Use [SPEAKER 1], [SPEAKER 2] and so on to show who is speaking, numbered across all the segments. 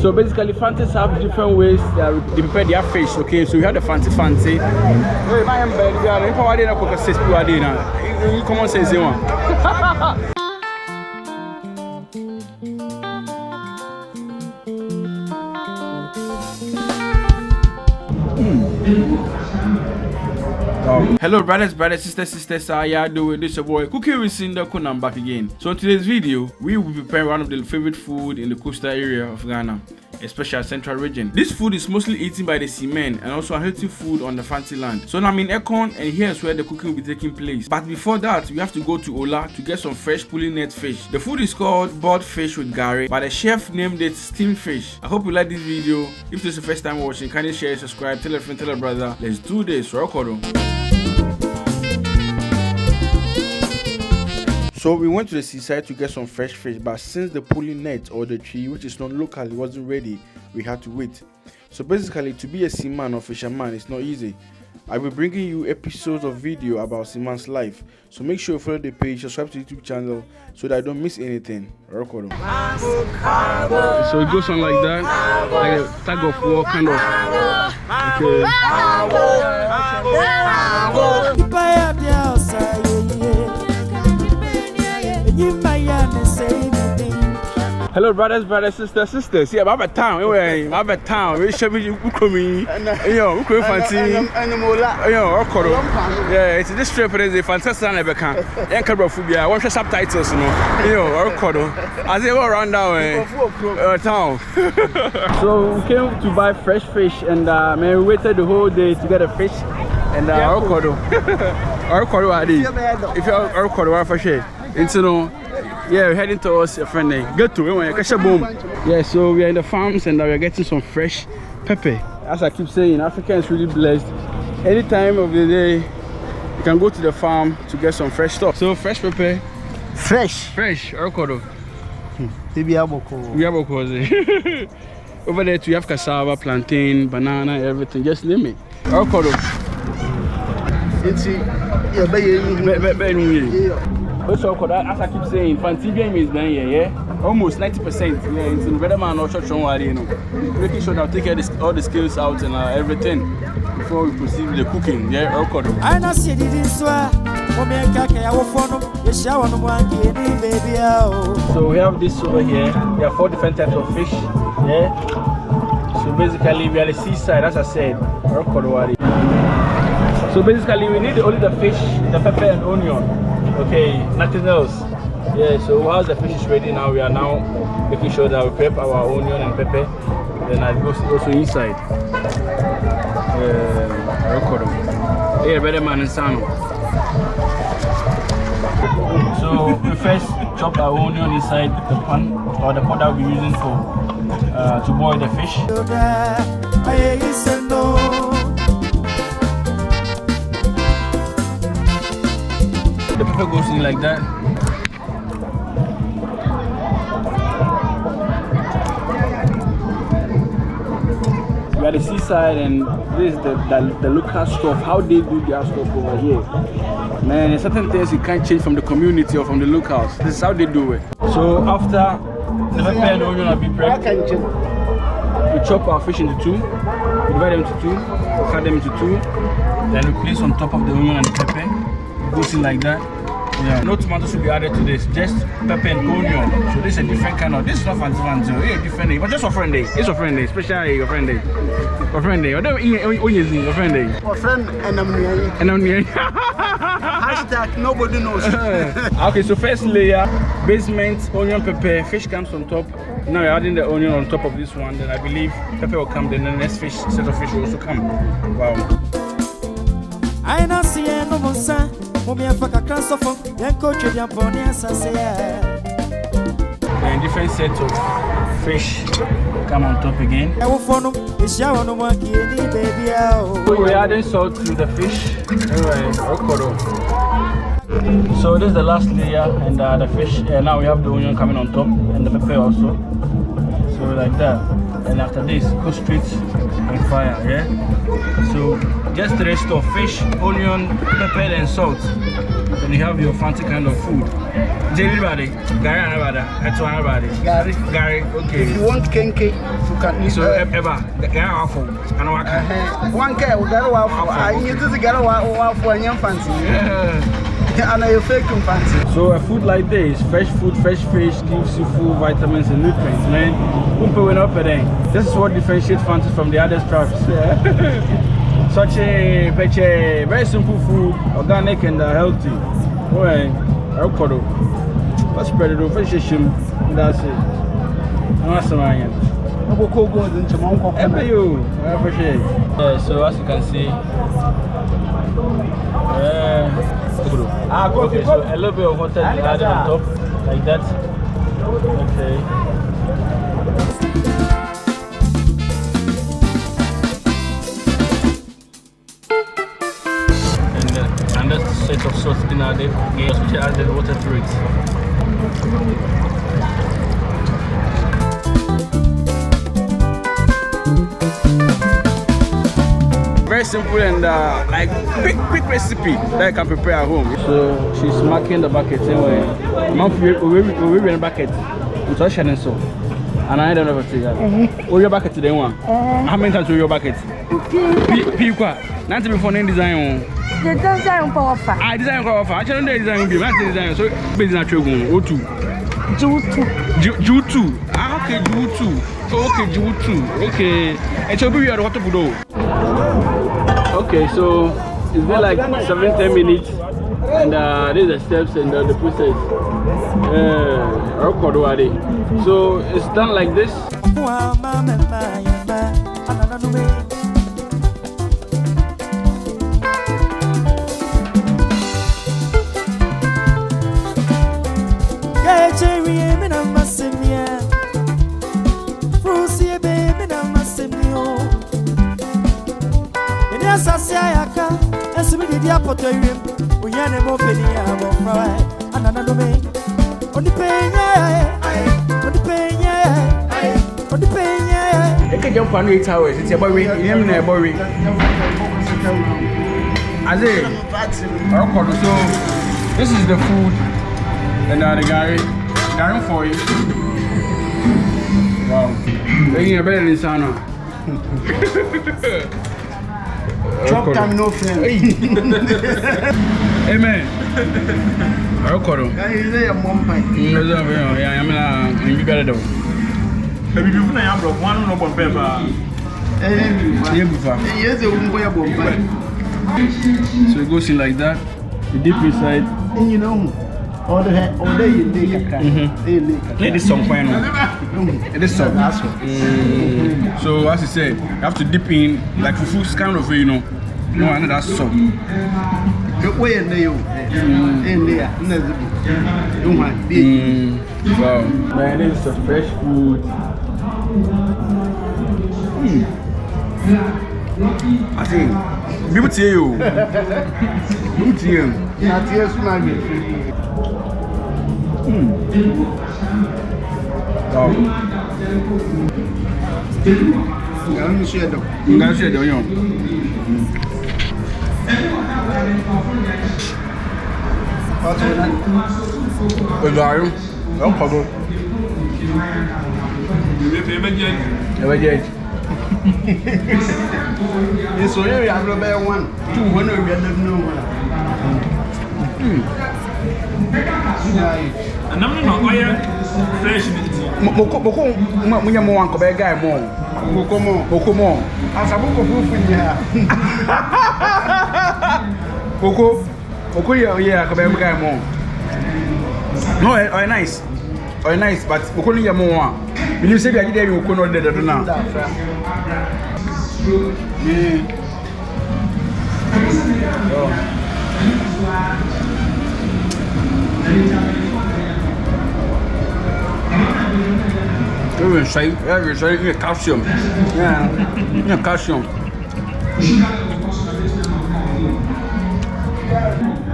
[SPEAKER 1] So basically, Fantes have different ways they prepare their fish. Okay, so we have the Fante. Hey, my am bad. You are power dinner cook a 6 people dinner. You come on, say you Hello brothers, sisters, how y'all doing? This is your boy Cooking with Sindaco, and I'm back again. So in today's video, we will be preparing one of the favorite food in the coastal area of Ghana, especially central region. This food is mostly eaten by the seamen and also a healthy food on the Fante land. So now I'm in Apkle, and here's where the cooking will be taking place. But before that, we have to go to Ola to get some fresh pulling net fish. The food is called boiled fish with Gari, but the chef named it steamed fish. I hope you like this video. If this is the first time watching, kindly share, subscribe, tell a friend, tell a brother. Let's do this. So we went to the seaside to get some fresh fish, but since the pulling net or the tree, which is not local, wasn't ready, we had to wait. So basically, to be a seaman or fisherman is not easy. I will be bringing you episodes of video about seaman's life. So make sure you follow the page, subscribe to the YouTube channel so that I don't miss anything. So it goes on like that, like a tug of war kind of. Hello brothers, sisters. Yeah, I'm at town. I'm at town. We should be coming. Yo, we fancy. Yo, yeah, it's this trip is a fantastic and I can't. Watch the subtitles, Yo, as they go around down town. So we came to buy fresh fish, and man, we waited the whole day to get a fish. And if you're for sure. Yeah, we're heading towards your friend. Get to boom. Yeah, so we are in the farms and we're getting some fresh pepper. As I keep saying, Africa is really blessed. Any time of the day, you can go to the farm to get some fresh stuff. So fresh pepper. Fresh. Over there we have cassava, plantain, banana, everything. Just name it. Also, as I keep saying, Fante game is done here, yeah? Almost 90%. Yeah, it's in better man or church, making sure that we take all the skills out and everything before we proceed with the cooking. Yeah, I know see so we have this over here. There are 4 different types of fish. Yeah. So basically, we are the seaside, as I said. So basically, we need only the fish, the pepper, and onion. Okay, nothing else. Yeah, so while the fish is ready now, we are now making sure that we prep our onion and pepper. Then I go also inside. Yeah, better man and son. So we first chop our onion inside the pan or the pot that we're using for to boil the fish. The pepper goes in like that. We are the seaside, and this is the local stuff. How they do their stuff over here. Man, there's certain things you can't change from the community or from the locals. This is how they do it. So after the pepper and onion have been prepped, we chop our fish into 2. We divide them into 2, cut them into 2. Then we place on top of the onion and the pepper. Goes in like that. Yeah. No tomatoes will be added to this, just pepper and onion. So this is a different kind of. This is not Fante, it's different day, but just for friend day. It's a friend day, especially your friend day. For friend day. What do you your friend day? For friend and I'm near. Hashtag nobody knows. Okay, so first layer, basement, onion, pepper. Fish comes on top. Now we're adding the onion on top of this one. Then I believe pepper will come. Then the next set of fish will also come. Wow. I not see no more son. And different sets of fish come on top again. So we're adding salt to the fish. So this is the last layer, and the fish. Now we have the onion coming on top and the pepper also. So like that. And after this, go straight on fire, yeah? So just the rest of fish, onion, pepper and salt. Then you have your fancy kind of food. Everybody, Gari and everybody. Gari, okay.
[SPEAKER 2] If you want kenke, you can use
[SPEAKER 1] so ever, Gari waffle.
[SPEAKER 2] One care, Gari waffle. I use the Gari waffle and young fancy. And I fake fancy.
[SPEAKER 1] So a food like this, fresh food, fresh fish, gives you full vitamins and nutrients, man. This is what differentiates Fante from the other tribes. Such a very simple food, organic and healthy. Apkle. Let's spread it over. That's it. So as you can see, okay, so a little bit of water added on top, like that. Okay. And that's the set of sauce in our dip. Yes, we added water to it. Very simple and like quick recipe that I can prepare at home. So she's marking the bucket anyway. We're in the bucket. So she's so. And I don't know what to say. Your bucket today one. How many times your bucket? Piqua. Not before any design.
[SPEAKER 3] The design for offer.
[SPEAKER 1] I design for offer. Actually, the design will be my design. So based on O2. Ju2. Ah, okay, Ju2. Okay, Ju2. Okay. And so we are what to do. Okay, so it's been like 7-10 minutes, and these are the steps and the process. So it's done like this. Jump on 8 hours. It's about we him na boring. As Apkle. So this is the food and the Gari for you. Wow. You're better than Sana.
[SPEAKER 2] Chop time no friend.
[SPEAKER 1] Amen. Apkle.
[SPEAKER 2] You say a mom pie.
[SPEAKER 1] Yeah, I'm better though.
[SPEAKER 4] Maybe you have one no one paper.
[SPEAKER 2] Yes, a woman.
[SPEAKER 1] So it goes in like that. You dip inside.
[SPEAKER 2] And you know, all day you take a car.
[SPEAKER 1] It is some point. It is some. So as you said, you have to dip in like fufu kind of way, you know. No, and that's so.
[SPEAKER 2] The way in there,
[SPEAKER 1] wow, man, this is some fresh food. I think people tell you.
[SPEAKER 2] Not yes,
[SPEAKER 1] Wow.
[SPEAKER 2] I'm sure. It's so you have no 200
[SPEAKER 4] And I'm not fresh meat.
[SPEAKER 1] No, nice. Oh, nice, but we couldn't get more. When you say that you couldn't do that now. Every say calcium. Yeah, calcium.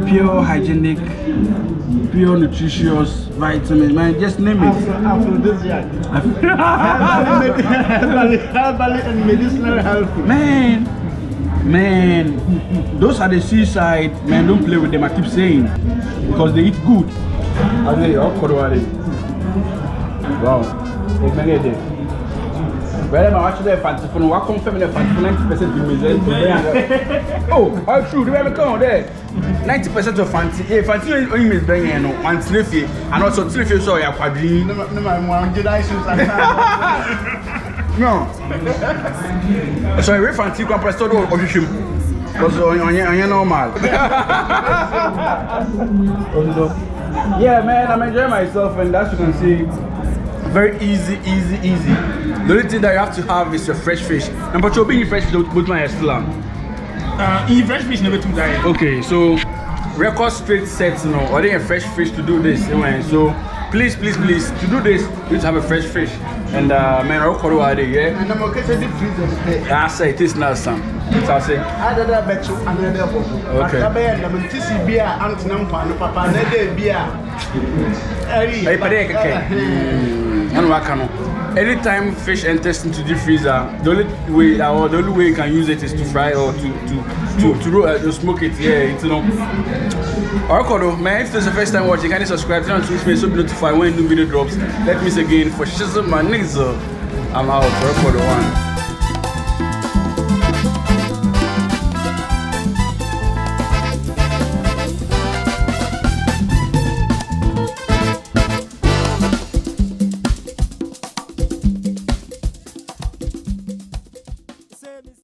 [SPEAKER 1] Pure hygienic pure nutritious vitamin, man. Just name it.
[SPEAKER 2] Aphrodisiac. Herbal and medicinal health.
[SPEAKER 1] Man, those are the seaside. Man, don't play with them. I keep saying because they eat good. Wow. Well, I'm actually a fancy phone. What confirm the fancy 90% oh, how true? Do I come there? 90% of fancy. Yeah, fancy only means bringing no one sniffy and also sniffy. So you're quadrine. No. So every fancy compressor or him. Because on normal. Yeah, man, I'm enjoying myself, and as you can see, very easy. The only thing that you have to have is your fresh fish. And but you're being fresh, both my still on.
[SPEAKER 4] Eat fresh fish never too die.
[SPEAKER 1] Okay, so record straight sets, or they have fresh fish to do this. Anyway, so please, to do this, you need to have a fresh fish. And man, I'll call you yeah.
[SPEAKER 2] And I'm okay to deep freezer.
[SPEAKER 1] I say it is not some. That's what I say.
[SPEAKER 2] I did that bet you another book.
[SPEAKER 1] Okay.
[SPEAKER 2] I'm going to see beer, Antonum, Papa, another beer.
[SPEAKER 1] Hey, anytime fish enters into the freezer, the only way you can use it is to fry or to smoke it. Yeah, you know. Alright, man, if this is the first time watching, kindly subscribe, turn on notifications so be notified when new video drops. Let me say again for Shizzle, my niggas. I'm out. Alright, one.